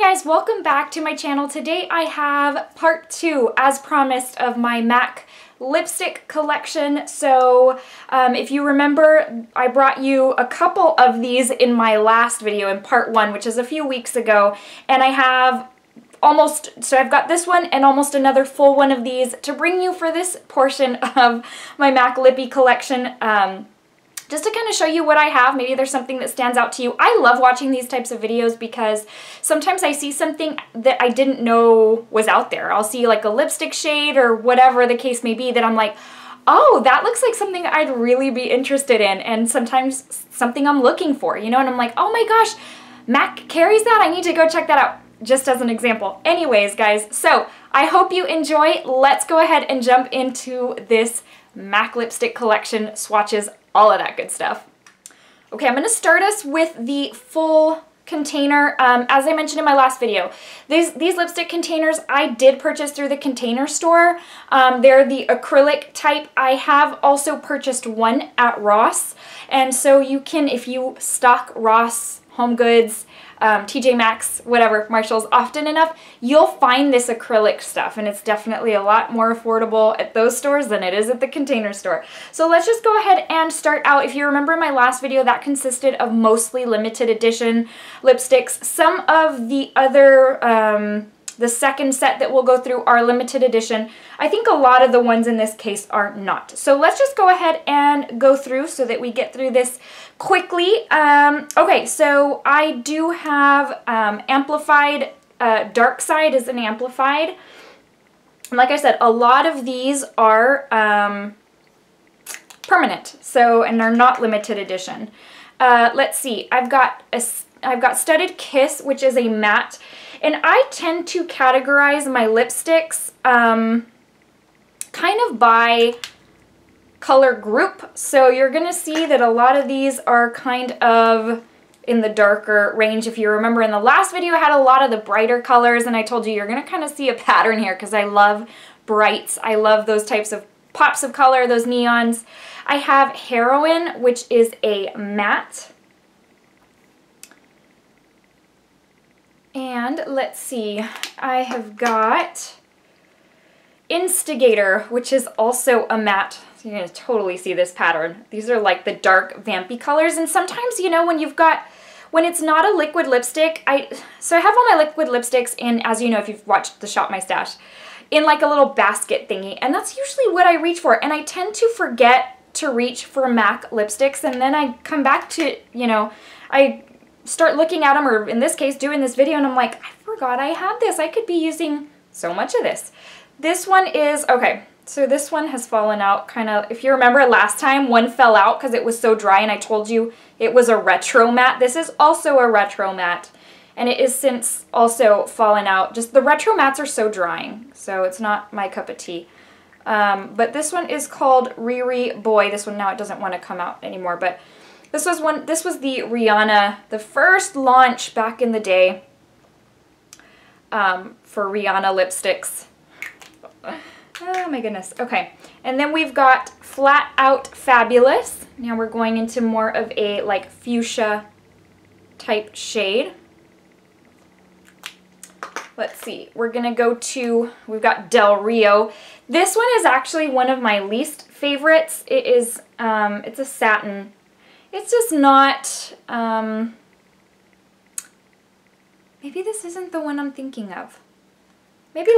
guys, welcome back to my channel. Today I have part 2, as promised, of my MAC lipstick collection. So if you remember, I brought you a couple of these in my last video in part 1, which is a few weeks ago, and I have I've got this one and almost another full one of these to bring you for this portion of my MAC Lippy collection. Just to kind of show you what I have. Maybe there's something that stands out to you. I love watching these types of videos because sometimes I see something that I didn't know was out there. I'll see like a lipstick shade or whatever the case may be that I'm like, oh, that looks like something I'd really be interested in, and sometimes something I'm looking for, you know, and I'm like, oh my gosh, MAC carries that? I need to go check that out, just as an example. Anyways, guys, so I hope you enjoy. Let's go ahead and jump into this MAC lipstick collection, swatches, all of that good stuff. Okay, I'm going to start us with the full container. As I mentioned in my last video, these lipstick containers I did purchase through the Container Store. They're the acrylic type. I have also purchased one at Ross, and so you can, if you stock Ross, Home Goods, TJ Maxx, whatever, Marshalls often enough, you'll find this acrylic stuff, and it's definitely a lot more affordable at those stores than it is at the Container Store. So let's just go ahead and start out. If you remember my last video, that consisted of mostly limited edition lipsticks. Some of the other, the second set that we'll go through are limited edition. I think a lot of the ones in this case are not. So let's just go ahead and go through so that we get through this quickly. Okay, so I do have amplified, dark side is an amplified. And like I said, a lot of these are permanent, so, and they're not limited edition. Let's see, I've got Studded Kiss, which is a matte, and I tend to categorize my lipsticks kind of by color group. So you're gonna see that a lot of these are kind of in the darker range. If you remember in the last video, I had a lot of the brighter colors, and I told you you're gonna kind of see a pattern here because I love brights. I love those types of pops of color, those neons. I have Heroine, which is a matte. And let's see, I have got Instigator, which is also a matte. So you're going to totally see this pattern. These are like the dark vampy colors, and sometimes, you know, when it's not a liquid lipstick, so I have all my liquid lipsticks in, as you know if you've watched the Shop My Stash, in like a little basket thingy, and that's usually what I reach for, and I tend to forget to reach for MAC lipsticks, and then I come back to, you know, I start looking at them, or in this case doing this video, and I'm like, I forgot I had this. I could be using so much of this. This one is, okay, so this one has fallen out kind of, if you remember last time, one fell out because it was so dry, and I told you it was a retro matte. This is also a retro matte, and it is since also fallen out. Just the retro mattes are so drying, so it's not my cup of tea. But this one is called Riri Boy. This one now it doesn't want to come out anymore, but this was the Rihanna, the first launch back in the day for Rihanna lipsticks. Oh my goodness. Okay, and then we've got Flat Out Fabulous. Now we're going into more of a like fuchsia type shade. Let's see, we're gonna go to, we've got Del Rio. This one is actually one of my least favorites. It is, it's a satin. It's just not, maybe this isn't the one I'm thinking of. Maybe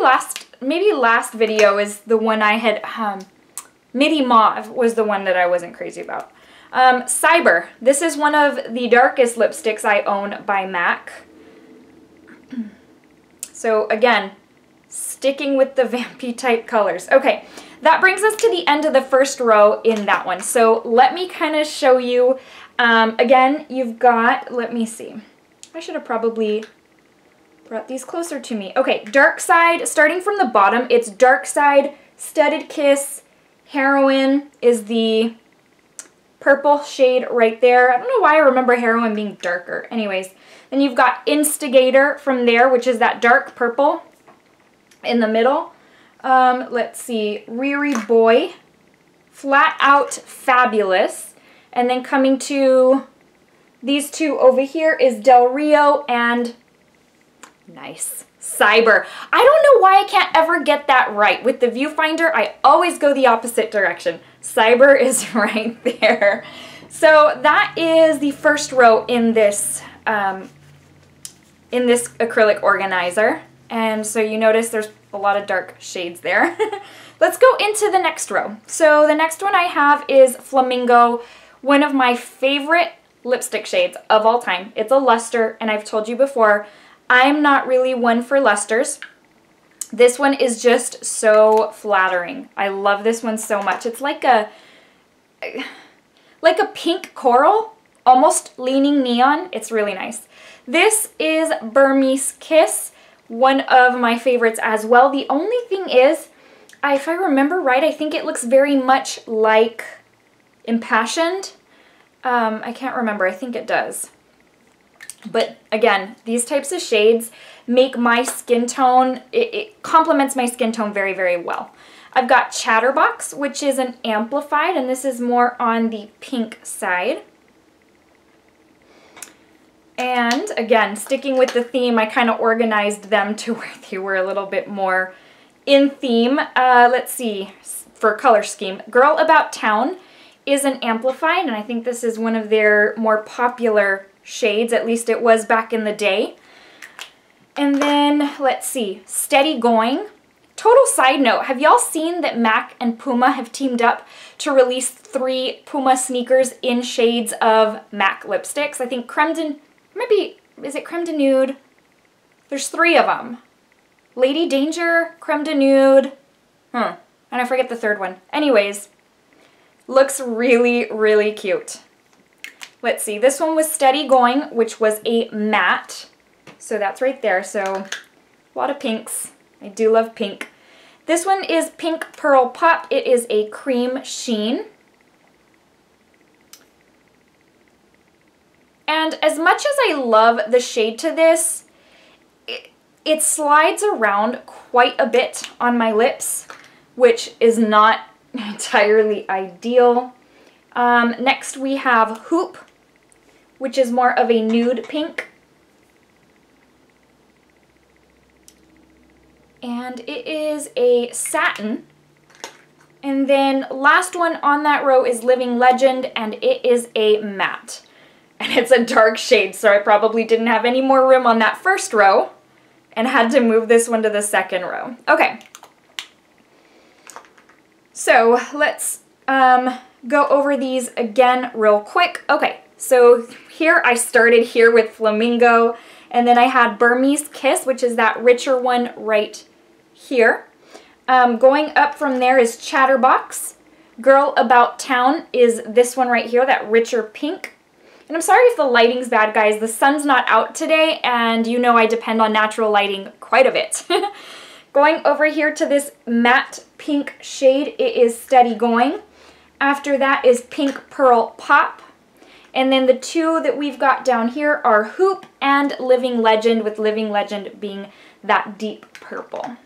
last video is the one I had, Midi Mauve was the one that I wasn't crazy about. Cyber, this is one of the darkest lipsticks I own by MAC. So again, sticking with the vampy type colors. Okay, that brings us to the end of the first row in that one. So let me kind of show you, again, you've got, let me see. I should have probably brought these closer to me. Okay, Dark Side, starting from the bottom, it's Dark Side, Studded Kiss, Heroine is the purple shade right there. I don't know why I remember Heroine being darker. Anyways, then you've got Instigator from there, which is that dark purple in the middle. Let's see, Riri Boy, Flat Out Fabulous, and then coming to these two over here is Del Rio and Nice. Cyber. I don't know why I can't ever get that right. With the viewfinder, I always go the opposite direction. Cyber is right there. So that is the first row in this acrylic organizer. And so you notice there's a lot of dark shades there. Let's go into the next row. So the next one I have is Flamingo, one of my favorite lipstick shades of all time. It's a luster, and I've told you before, I'm not really one for lusters. This one is just so flattering. I love this one so much. It's like a pink coral, almost leaning neon. It's really nice. This is Burmese Kiss, one of my favorites as well. The only thing is, if I remember right, I think it looks very much like Impassioned. I can't remember. I think it does. But again, these types of shades make my skin tone, it complements my skin tone very, very well. I've got Chatterbox, which is an amplified, and this is more on the pink side. And again, sticking with the theme, I kind of organized them to where they were a little bit more in theme. Let's see, for color scheme. Girl About Town is an amplified, and I think this is one of their more popular shades, at least it was back in the day. And then, let's see, Steady Going. Total side note, have y'all seen that MAC and Puma have teamed up to release 3 Puma sneakers in shades of MAC lipsticks? I think Creme de, maybe, is it Creme de Nude? There's 3 of them. Lady Danger, Creme de Nude, and I forget the third one. Anyways, looks really, really cute. Let's see, this one was Steady Going, which was a matte. So that's right there, so a lot of pinks. I do love pink. This one is Pink Pearl Pop. It is a cream sheen. And as much as I love the shade to this, it slides around quite a bit on my lips, which is not entirely ideal. Next we have Hoop, which is more of a nude pink. And it is a satin. And then last one on that row is Living Legend, and it is a matte. And it's a dark shade, so I probably didn't have any more room on that first row and had to move this one to the second row. Okay. So let's go over these again real quick. Okay, so here I started here with Flamingo, and then I had Burmese Kiss, which is that richer one right here. Going up from there is Chatterbox. Girl About Town is this one right here, that richer pink. And I'm sorry if the lighting's bad, guys. The sun's not out today, and you know I depend on natural lighting quite a bit. Going over here to this matte pink shade, it is Steady Going. After that is Pink Pearl Pop. And then the 2 that we've got down here are Hoop and Living Legend, with Living Legend being that deep purple.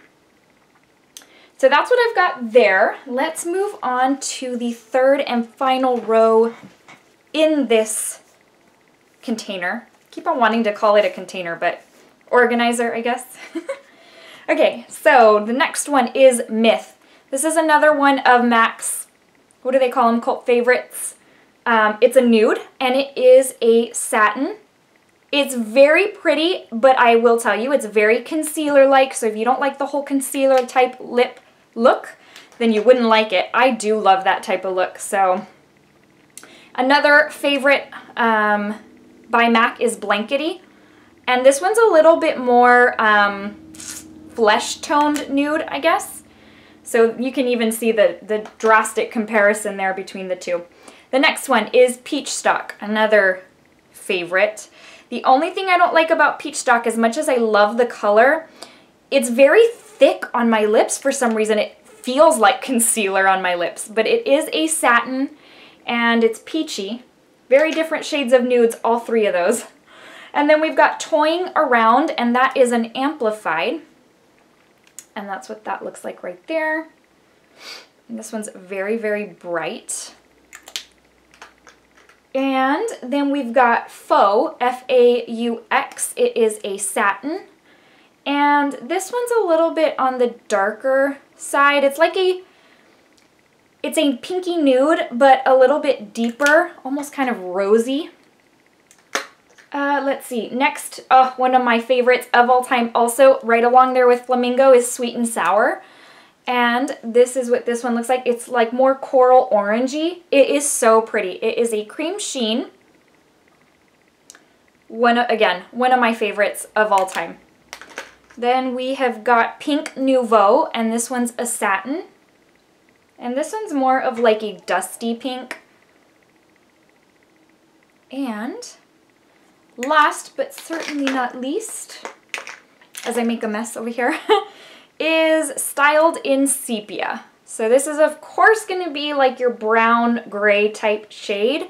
So that's what I've got there. Let's move on to the third and final row in this container. Keep on wanting to call it a container, but organizer, I guess. Okay, so the next one is Myth. This is another one of MAC's, what do they call them, cult favorites. It's a nude, and it is a satin. It's very pretty, but I will tell you, it's very concealer-like, so if you don't like the whole concealer type lip look, then you wouldn't like it. I do love that type of look, so. Another favorite by MAC is Blankety, and this one's a little bit more flesh-toned nude, I guess. So you can even see the drastic comparison there between the 2. The next one is Peach Stock, another favorite. The only thing I don't like about Peach Stock, as much as I love the color, it's very thick on my lips for some reason. It feels like concealer on my lips, but it is a satin, and it's peachy. Very different shades of nudes, all 3 of those. And then we've got Toying Around, and that is an amplified. And that's what that looks like right there. And this one's very, very bright. And then we've got Faux, F-A-U-X. It is a satin. And this one's a little bit on the darker side. It's like it's a pinky nude, but a little bit deeper, almost kind of rosy. Let's see. Next, one of my favorites of all time, also right along there with Flamingo, is Sweet and Sour. And this is what this one looks like. It's like more coral orangey. It is so pretty. It is a cream sheen. Again, one of my favorites of all time. Then we have got Pink Nouveau, and this one's a satin. And this one's more of like a dusty pink. And last but certainly not least, as I make a mess over here, is Styled in Sepia. So this is of course going to be like your brown gray type shade.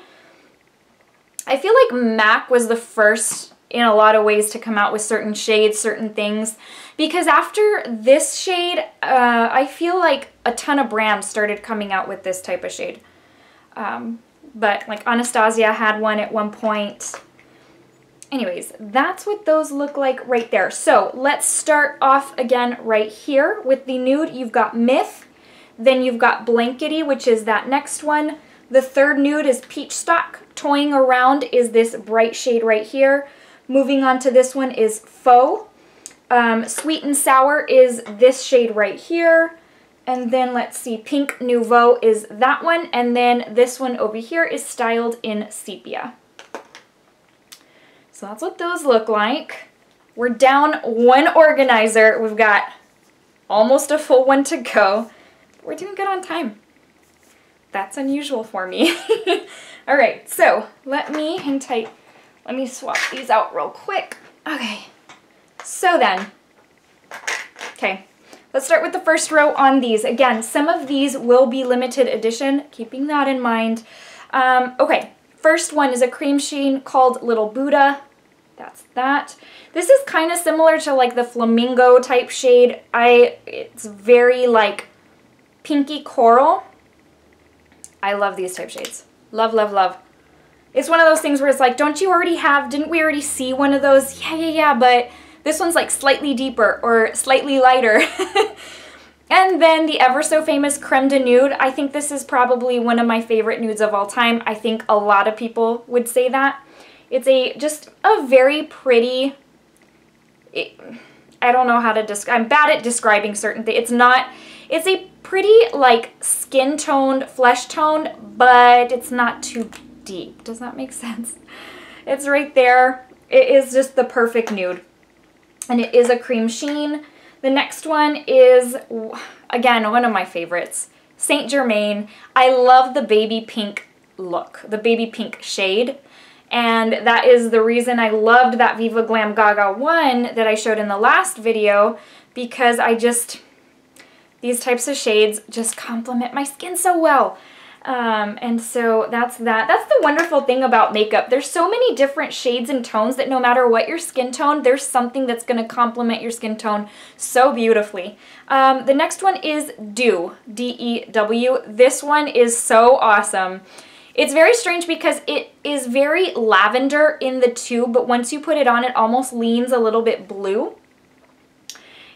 I feel like MAC was the first in a lot of ways to come out with certain shades, certain things, because after this shade, I feel like a ton of brands started coming out with this type of shade. But like Anastasia had one at one point. Anyways, that's what those look like right there. So let's start off again right here with the nude. You've got Myth, then you've got Blankety, which is that next one. The third nude is Peach Stock. Toying around is this bright shade right here. Moving on to this one is Faux. Sweet and Sour is this shade right here. And then let's see, Pink Nouveau is that one. And then this one over here is Styled in Sepia. So that's what those look like. We're down one organizer. We've got almost a full one to go. We're doing good on time. That's unusual for me. All right, so let me swap these out real quick. Okay, so then, okay, let's start with the first row on these. Again, some of these will be limited edition, keeping that in mind. Okay, first one is a cream sheen called Little Buddha. That's that. This is kind of similar to like the Flamingo type shade. It's very like pinky coral. I love these type shades. Love, love, love. It's one of those things where it's like, didn't we already see one of those? Yeah, but this one's like slightly deeper or slightly lighter. And then the ever so famous Creme de Nude. I think this is probably one of my favorite nudes of all time. I think a lot of people would say that. It's just a very pretty, I don't know how to describe, I'm bad at describing certain things. It's a pretty like skin toned, flesh toned, but it's not too deep. Does that make sense? It's right there. It is just the perfect nude. And it is a cream sheen. The next one is, again, one of my favorites, Saint Germain. I love the baby pink look, the baby pink shade. And that is the reason I loved that Viva Glam Gaga one that I showed in the last video, because these types of shades just complement my skin so well. And so that's that. That's the wonderful thing about makeup. There's so many different shades and tones that no matter what your skin tone, there's something that's going to complement your skin tone so beautifully. The next one is Dew, D-E-W. This one is so awesome. It's very strange because it is very lavender in the tube, but once you put it on, it almost leans a little bit blue.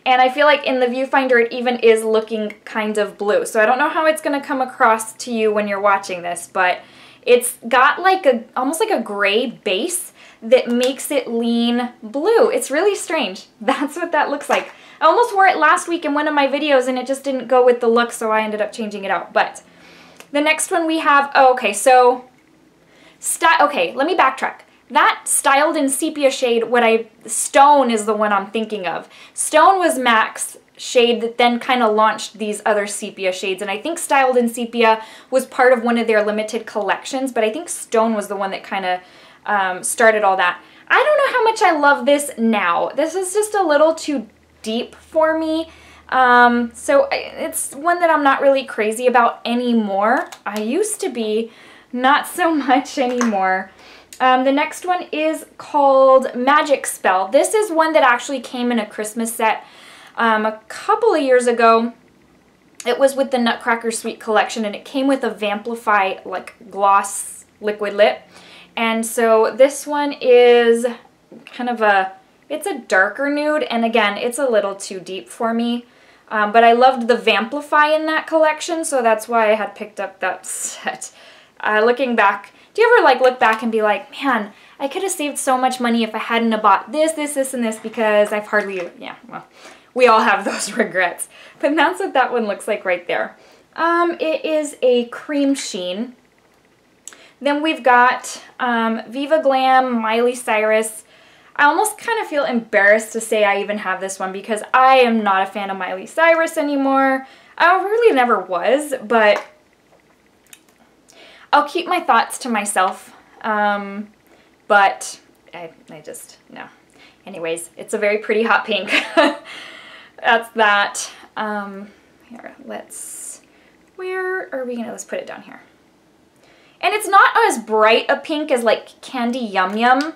And I feel like in the viewfinder, it even is looking kind of blue. So I don't know how it's going to come across to you when you're watching this, but it's got like almost like a gray base that makes it lean blue. It's really strange. That's what that looks like. I almost wore it last week in one of my videos and it just didn't go with the look, so I ended up changing it out. But the next one we have, okay, let me backtrack. That Styled in Sepia shade, Stone is the one I'm thinking of. Stone was MAC's shade that then kind of launched these other sepia shades, and I think Styled in Sepia was part of one of their limited collections, but I think Stone was the one that kind of started all that. I don't know how much I love this now. This is just a little too deep for me. So it's one that I'm not really crazy about anymore. I used to be, not so much anymore. The next one is called Magic Spell. This is one that actually came in a Christmas set a couple of years ago. It was with the Nutcracker Suite collection, and it came with a Vampify like gloss liquid lip. And so this one is kind of a It's a darker nude, and again, it's a little too deep for me. But I loved the Vampify in that collection, so that's why I had picked up that set. Looking back, do you ever like look back and be like, man, I could have saved so much money if I hadn't have bought this, this, this, and this, because I've hardly, yeah, well, we all have those regrets. But that's what that one looks like right there. It is a cream sheen. Then we've got Viva Glam, Miley Cyrus. I almost kind of feel embarrassed to say I even have this one because I am not a fan of Miley Cyrus anymore. I really never was, but I'll keep my thoughts to myself. But I just, no. Anyways, it's a very pretty hot pink. That's that. Here, where are we gonna, let's put it down here. And it's not as bright a pink as like Candy Yum Yum.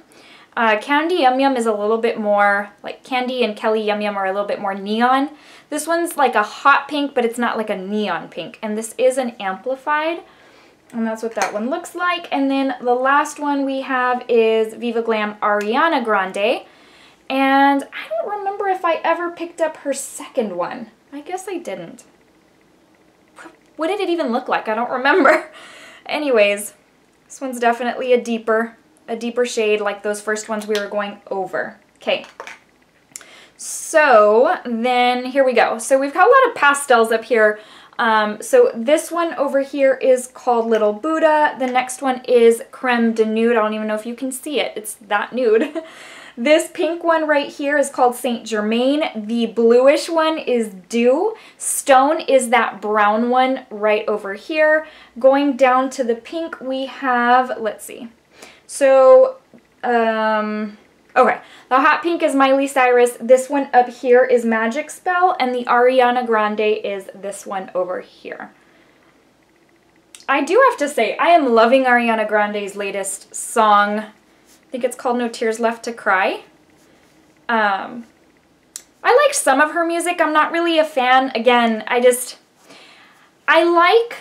Candy Yum Yum is a little bit more, like Candy and Kelly Yum Yum are a little bit more neon. This one's like a hot pink, but it's not like a neon pink. And this is an amplified. And that's what that one looks like. And then the last one we have is Viva Glam Ariana Grande. And I don't remember if I ever picked up her second one. I guess I didn't. What did it even look like? I don't remember. Anyways, this one's definitely a deeper shade like those first ones we were going over. Okay. So then here we go. So we've got a lot of pastels up here. So this one over here is called Little Buddha. The next one is Creme de Nude. I don't even know if you can see it. It's that nude. This pink one right here is called Saint Germain. The bluish one is Dew. Stone is that brown one right over here. Going down to the pink we have, let's see. So, okay, the hot pink is Miley Cyrus. This one up here is Magic Spell, and the Ariana Grande is this one over here. I do have to say, I am loving Ariana Grande's latest song. I think it's called No Tears Left to Cry. I like some of her music. I'm not really a fan. Again, I like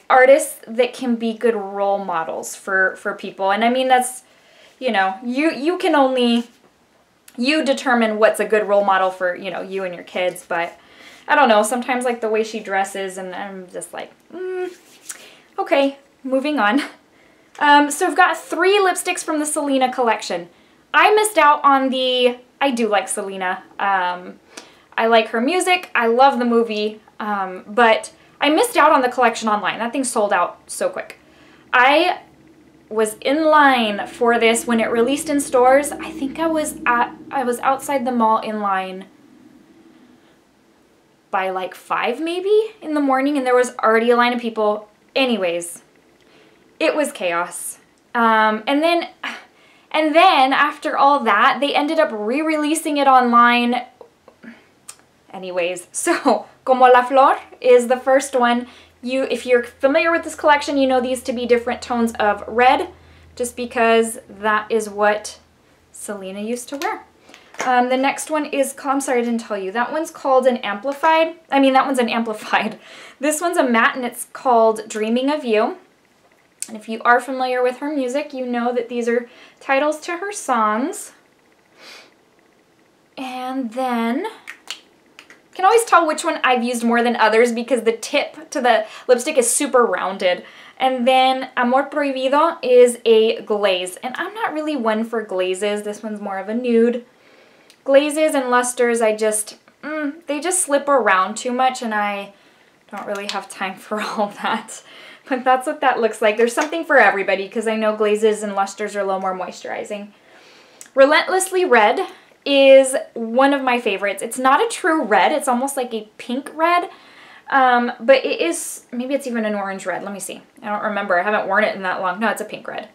artists that can be good role models for people. And I mean, that's, you know, you can only, you determine what's a good role model for, you know, you and your kids. But I don't know, sometimes like the way she dresses and I'm just like, okay, moving on. So I've got 3 lipsticks from the Selena collection. I missed out on I do like Selena. I like her music. I love the movie. But I missed out on the collection online. That thing sold out so quick. I was in line for this when it released in stores. I think I was outside the mall in line by like 5 maybe in the morning, and there was already a line of people. Anyways, it was chaos. And then after all that, they ended up re-releasing it online. Anyways, so Como la Flor is the first one. If you're familiar with this collection, you know these to be different tones of red, just because that is what Selena used to wear. The next one is, I'm sorry, I didn't tell you. That one's called an Amplified. I mean, that one's an Amplified. This one's a matte, and it's called Dreaming of You. And if you are familiar with her music, you know that these are titles to her songs. And then, you can always tell which one I've used more than others because the tip to the lipstick is super rounded. And then Amor Prohibido is a glaze. And I'm not really one for glazes. This one's more of a nude. Glazes and lusters, they just slip around too much, and I don't really have time for all that. But that's what that looks like. There's something for everybody because I know glazes and lusters are a little more moisturizing. Relentlessly Red is one of my favorites. It's not a true red. It's almost like a pink red. But it is, maybe it's even an orange red. Let me see. I don't remember. I haven't worn it in that long. No, it's a pink red.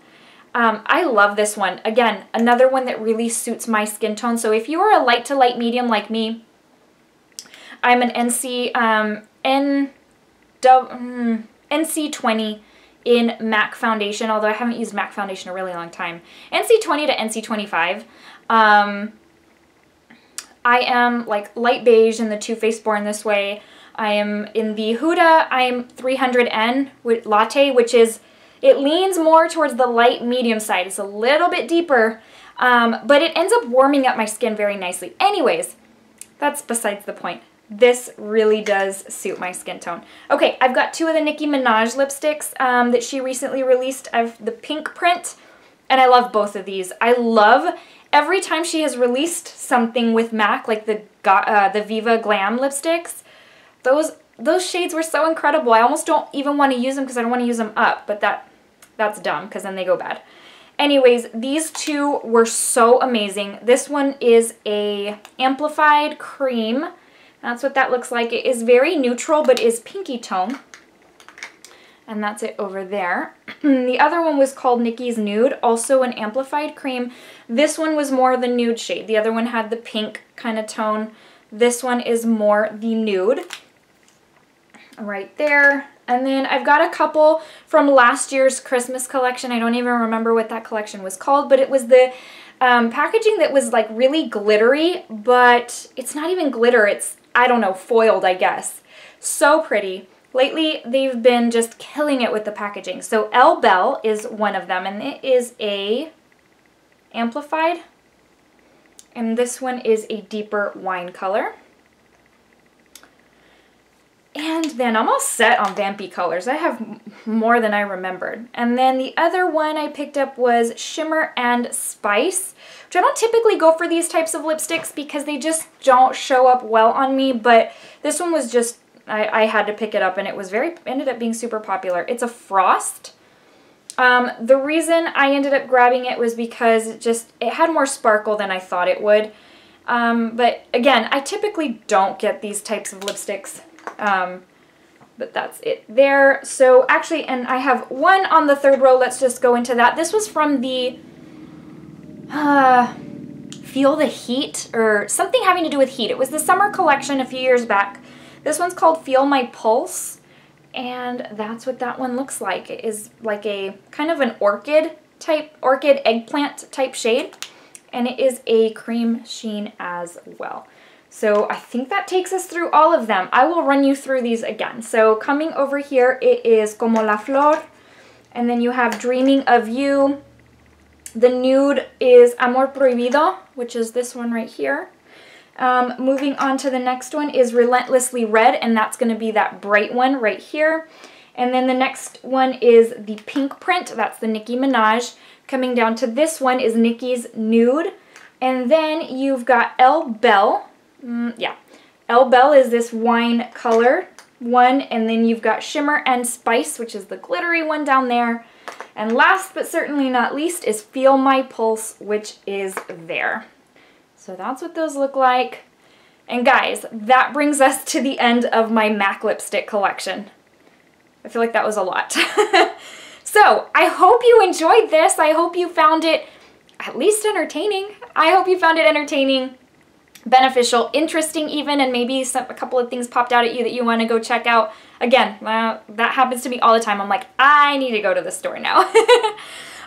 I love this one. Again, another one that really suits my skin tone. So if you are a light to light medium like me, I'm an NC20 in MAC foundation, although I haven't used MAC foundation in a really long time. NC20 to NC25. I am like light beige in the Too Faced Born This Way. I am in the Huda, I'm 300N with Latte, which is, it leans more towards the light medium side. It's a little bit deeper. but it ends up warming up my skin very nicely. Anyways, that's besides the point. This really does suit my skin tone. Okay, I've got two of the Nicki Minaj lipsticks that she recently released. I have the pink print, and I love both of these. I love every time she has released something with MAC, like the Viva Glam lipsticks. Those shades were so incredible. I almost don't even want to use them because I don't want to use them up, but that's dumb because then they go bad. Anyways, these two were so amazing. This one is a amplified cream. That's what that looks like. It is very neutral, but is pinky tone. And that's it over there. The other one was called Nicki's Nude, also an amplified cream. This one was more the nude shade. The other one had the pink kind of tone. This one is more the nude. Right there. And then I've got a couple from last year's Christmas collection. I don't even remember what that collection was called, but it was the packaging that was like really glittery, but it's not even glitter. It's, I don't know, foiled, I guess. So pretty. Lately, they've been just killing it with the packaging. So Elle Belle is one of them, and it is a amplified. And this one is a deeper wine color. And then I'm all set on vampy colors. I have more than I remembered. And then the other one I picked up was Shimmer and Spice, which I don't typically go for these types of lipsticks because they just don't show up well on me. But this one was just, I had to pick it up, and it was ended up being super popular. It's a Frost. The reason I ended up grabbing it was because it had more sparkle than I thought it would. But again, I typically don't get these types of lipsticks. But that's it there. So actually, and I have one on the third row. Let's just go into that. This was from the Feel the Heat, or something having to do with heat. It was the summer collection a few years back. This one's called Feel My Pulse, and that's what that one looks like. It is like a kind of an orchid eggplant type shade, and it is a cream sheen as well. So I think that takes us through all of them. I will run you through these again. So coming over here, it is Como la Flor, and then you have Dreaming of You. The nude is Amor Prohibido, which is this one right here. Moving on to the next one is Relentlessly Red, and that's going to be that bright one right here. And then the next one is the pink print. That's the Nicki Minaj. Coming down to this one is Nicki's Nude. And then you've got Elle Belle. Elle Belle is this wine color one. And then you've got Shimmer and Spice, which is the glittery one down there. And last but certainly not least is Feel My Pulse, which is there. So that's what those look like. And guys, that brings us to the end of my MAC lipstick collection. I feel like that was a lot. So I hope you enjoyed this. I hope you found it at least entertaining. I hope you found it entertaining, beneficial, interesting even, and maybe a couple of things popped out at you that you want to go check out. Again, that happens to me all the time. I'm like, I need to go to the store now.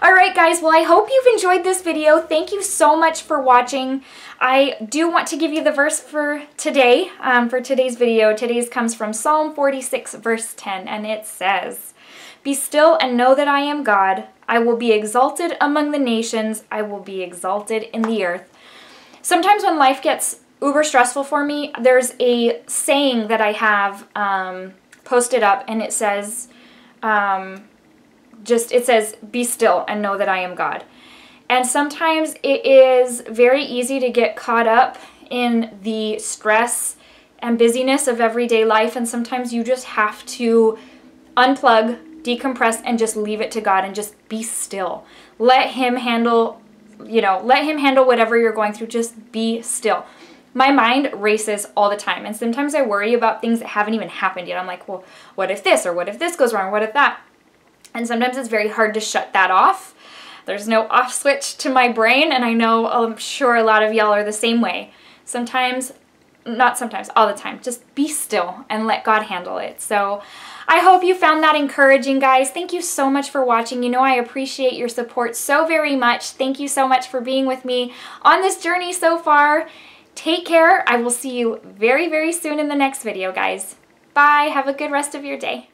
Alright guys, well I hope you've enjoyed this video. Thank you so much for watching. I do want to give you the verse for today, for today's video. Today's comes from Psalm 46 verse 10, and it says, "Be still and know that I am God. I will be exalted among the nations. I will be exalted in the earth." Sometimes when life gets uber stressful for me, there's a saying that I have posted up, and it says, it says, "Be still and know that I am God." And sometimes it is very easy to get caught up in the stress and busyness of everyday life, and sometimes you just have to unplug, decompress, and just leave it to God and just be still. Let Him handle, let Him handle whatever you're going through. Just be still. My mind races all the time, and sometimes I worry about things that haven't even happened yet. I'm like, well, what if this, or what if this goes wrong, what if that? And sometimes it's very hard to shut that off. There's no off switch to my brain, and I'm sure a lot of y'all are the same way. Sometimes, not sometimes, all the time, just be still and let God handle it. So I hope you found that encouraging, guys. Thank you so much for watching. You know I appreciate your support so very much. Thank you so much for being with me on this journey so far. Take care. I will see you very, very soon in the next video, guys. Bye. Have a good rest of your day.